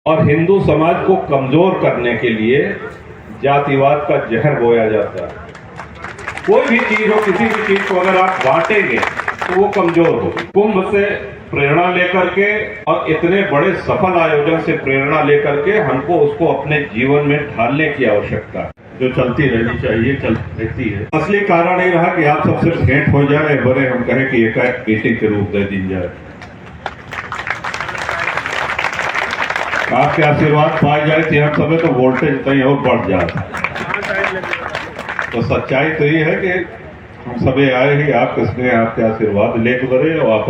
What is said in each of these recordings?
और हिंदू समाज को कमजोर करने के लिए जातिवाद का जहर बोया जाता है। कोई भी चीज हो, किसी भी चीज को अगर आप बांटेंगे तो वो कमजोर हो। कुंभ से प्रेरणा लेकर के और इतने बड़े सफल आयोजन से प्रेरणा लेकर के हमको उसको अपने जीवन में ढालने की आवश्यकता है, जो चलती रहनी चाहिए, चलती रहती है। असली कारण ये रहा कि आप सबसे भेंट हो जाए, बड़े हम कहें कि एकाएक मीटिंग के रूप दे दी जाए, आपके आशीर्वाद पाए जाए तो हम सब तो वोल्टेज कहीं और बढ़ जाता। तो सच्चाई तो ये है कि हम सभी आए ही आपके स्नेह, आपके आशीर्वाद लेकर बड़े और आप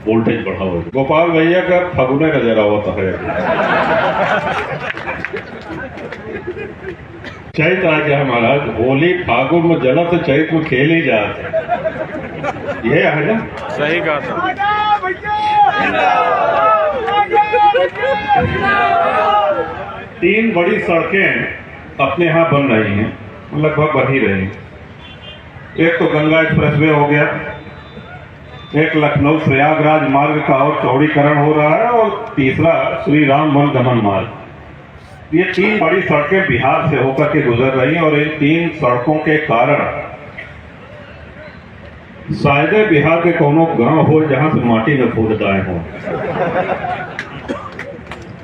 वोल्टेज बढ़ाओ। गोपाल भैया का फगुने नजर आवता है। चैत आ गया महाराज, होली फागुन में जला तो चैत में खेल ही जाते, ये है ना? सही कहा था। 3 बड़ी सड़कें अपने यहाँ बन रही हैं, लगभग बन ही रही। एक तो गंगा एक्सप्रेसवे हो गया, एक लखनऊ प्रयागराज मार्ग का और चौड़ीकरण हो रहा है, और तीसरा श्री राम वन गमन मार्ग। ये 3 बड़ी सड़कें बिहार से होकर के गुजर रही हैं, और इन 3 सड़कों के कारण शायद बिहार के कोनो गांव हो जहां से माटी में फूट आए हों।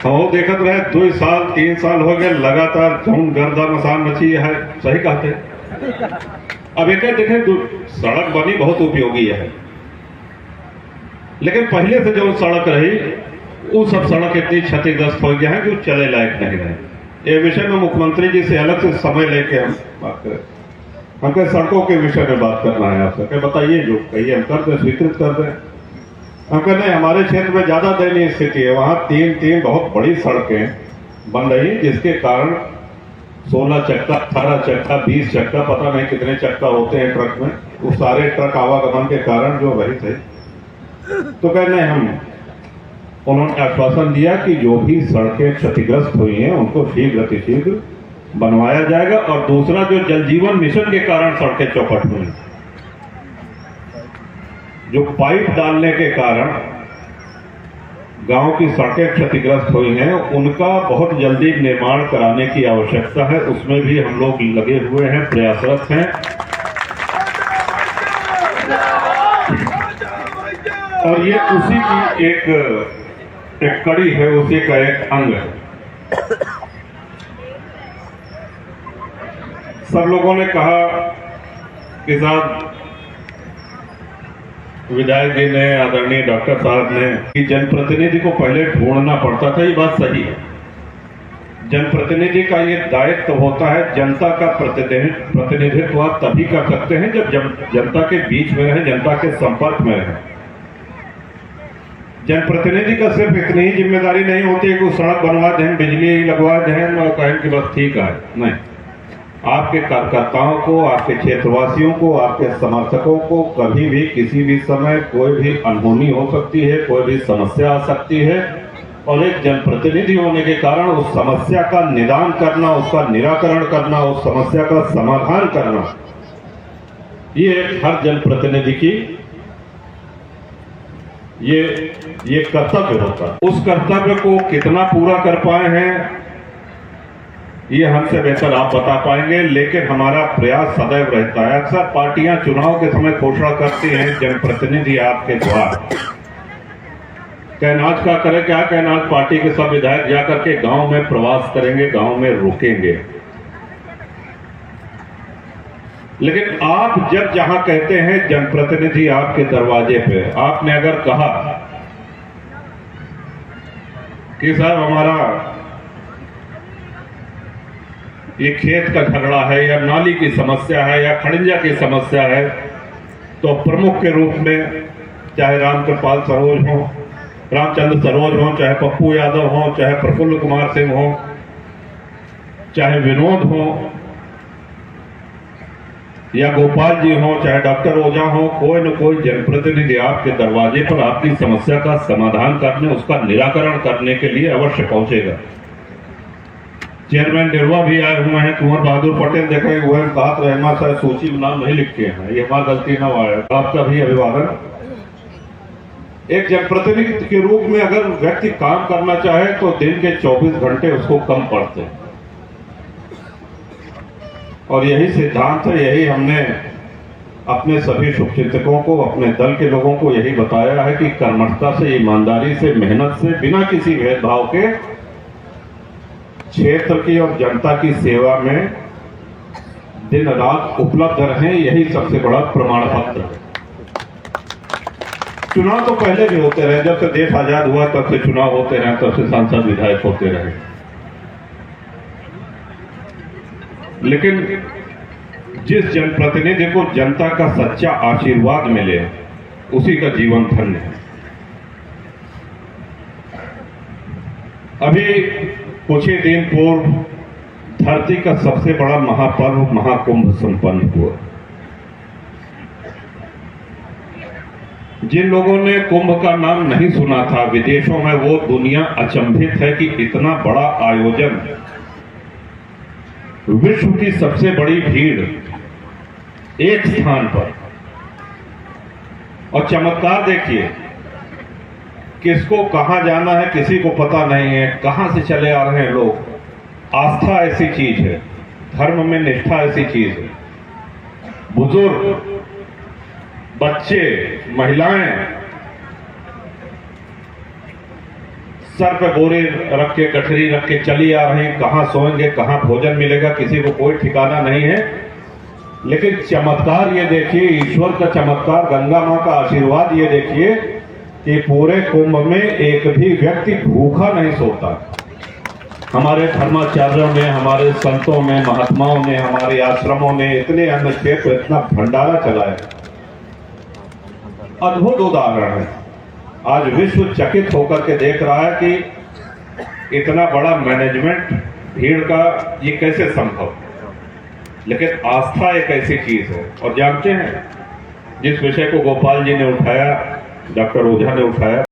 तो देखत रहे 2 साल 3 साल हो गए लगातार जौन गर्दा मसान मची है। सही कहते हैं। अब एक देखें, सड़क बनी बहुत उपयोगी है, लेकिन पहले से जो सड़क रही वो सब सड़क इतनी क्षतिग्रस्त हो गया है कि चले लायक नहीं रहे। ये विषय में मुख्यमंत्री जी से अलग से समय लेके हम बात करें। हमको सड़कों के विषय में बात करना है आपसे, बताइए जो कहिए हम कर दें, स्वीकृत कर दें। हमको नहीं, हमारे क्षेत्र में ज्यादा दयनीय स्थिति है। वहां 3 बहुत बड़ी सड़कें बन रही, जिसके कारण 16 चक्का, 18 चक्का, 20 चक्का, पता नहीं कितने चक्का होते हैं ट्रक में, वो सारे ट्रक आवागमन के कारण जो वही थे। तो कहने हम, उन्होंने आश्वासन दिया कि जो भी सड़कें क्षतिग्रस्त हुई हैं उनको शीघ्र अतिशीघ्र बनवाया जाएगा। और दूसरा, जो जल जीवन मिशन के कारण सड़कें चौपट हुई, जो पाइप डालने के कारण गांव की सड़कें क्षतिग्रस्त हुई हैं, उनका बहुत जल्दी निर्माण कराने की आवश्यकता है। उसमें भी हम लोग लगे हुए हैं, प्रयासरत हैं। और ये उसी की एक कड़ी है, उसी का एक अंग है। सब लोगों ने कहा कि साहब, विधायक जी ने, आदरणीय डॉक्टर साहब ने, कि जनप्रतिनिधि को पहले ढूंढना पड़ता था। ये बात सही है। जनप्रतिनिधि का ये दायित्व होता है, जनता का प्रतिनिधित्व आप तभी कर सकते हैं जब जनता के बीच में रहे, जनता के संपर्क में रहे। जनप्रतिनिधि का सिर्फ इतनी ही जिम्मेदारी नहीं होती है कि सड़क बनवा दें, बिजली लगवा दें और कहें कि बस ठीक है। नहीं, आपके कार्यकर्ताओं को, आपके क्षेत्रवासियों को, आपके समर्थकों को कभी भी किसी भी समय कोई भी अनहोनी हो सकती है, कोई भी समस्या आ सकती है, और एक जनप्रतिनिधि होने के कारण उस समस्या का निदान करना, उसका निराकरण करना, उस समस्या का समाधान करना, ये हर जनप्रतिनिधि की ये कर्तव्य होता है। उस कर्तव्य को कितना पूरा कर पाए हैं ये हमसे बेहतर आप बता पाएंगे, लेकिन हमारा प्रयास सदैव रहता है। अक्सर पार्टियां चुनाव के समय घोषणा करती हैं, जनप्रतिनिधि आपके द्वार। कैनाज का करें क्या? कैनाज पार्टी के सब विधायक जाकर के गांव में प्रवास करेंगे, गांव में रुकेंगे। लेकिन आप जब जहां कहते हैं जनप्रतिनिधि आपके दरवाजे पे, आपने अगर कहा कि साहब हमारा ये खेत का झगड़ा है, या नाली की समस्या है, या खड़ंजा की समस्या है, तो प्रमुख के रूप में चाहे रामकृपाल सरोज हो, रामचंद्र सरोज हो, चाहे पप्पू यादव हो, चाहे प्रफुल्ल कुमार सिंह हो, चाहे विनोद हो, या गोपाल जी हो, चाहे डॉक्टर ओझा हो, कोई न कोई जनप्रतिनिधि आपके दरवाजे पर आपकी समस्या का समाधान करने, उसका निराकरण करने के लिए अवश्य पहुंचेगा। चेयरमैन निर्वा भी आए हुए हैं, कुंवर बहादुर पटेल देख रहे हुए, साथ रहना शायद सूची में नाम नहीं लिखे हैं, ये हमारी गलती ना आए। आपका भी अभिवादन। एक जनप्रतिनिधि के रूप में अगर व्यक्ति काम करना चाहे तो दिन के 24 घंटे उसको कम पड़ते हैं। और यही सिद्धांत है, यही हमने अपने सभी शुभचिंतकों को, अपने दल के लोगों को यही बताया है कि कर्मठता से, ईमानदारी से, मेहनत से, बिना किसी भेदभाव के क्षेत्र की और जनता की सेवा में दिन रात उपलब्ध रहें। यही सबसे बड़ा प्रमाण पत्र है। चुनाव तो पहले भी होते रहे, जब से देश आजाद हुआ तब से चुनाव होते रहे, तब से सांसद विधायक होते रहे, लेकिन जिस जनप्रतिनिधि को जनता का सच्चा आशीर्वाद मिले उसी का जीवन धन्य है। अभी कुछ ही दिन पूर्व धरती का सबसे बड़ा महापर्व महाकुंभ संपन्न हुआ। जिन लोगों ने कुंभ का नाम नहीं सुना था विदेशों में, वो दुनिया अचंभित है कि इतना बड़ा आयोजन, विश्व की सबसे बड़ी भीड़ एक स्थान पर। और चमत्कार देखिए, किसको कहां जाना है किसी को पता नहीं है, कहां से चले आ रहे हैं लोग। आस्था ऐसी चीज है, धर्म में निष्ठा ऐसी चीज है। बुजुर्ग, बच्चे, महिलाएं सर पे बोरे रख के, गठरी रख के चली आ रही हैं। कहां सोएंगे, कहां भोजन मिलेगा, किसी को कोई ठिकाना नहीं है। लेकिन चमत्कार ये देखिए, ईश्वर का चमत्कार, गंगा मां का आशीर्वाद ये देखिए कि पूरे कुंभ में एक भी व्यक्ति भूखा नहीं सोता। हमारे धर्माचार्यों ने, हमारे संतों ने, महात्माओं ने, हमारे आश्रमों ने इतने अन्न क्षेत्र, इतना भंडारा चलाया। अद्भुत उदाहरण है। आज विश्व चकित होकर के देख रहा है कि इतना बड़ा मैनेजमेंट भीड़ का ये कैसे संभव। लेकिन आस्था एक ऐसी चीज है। और जानते हैं, जिस विषय को गोपाल जी ने उठाया, डॉक्टर ओझा ने उठाया,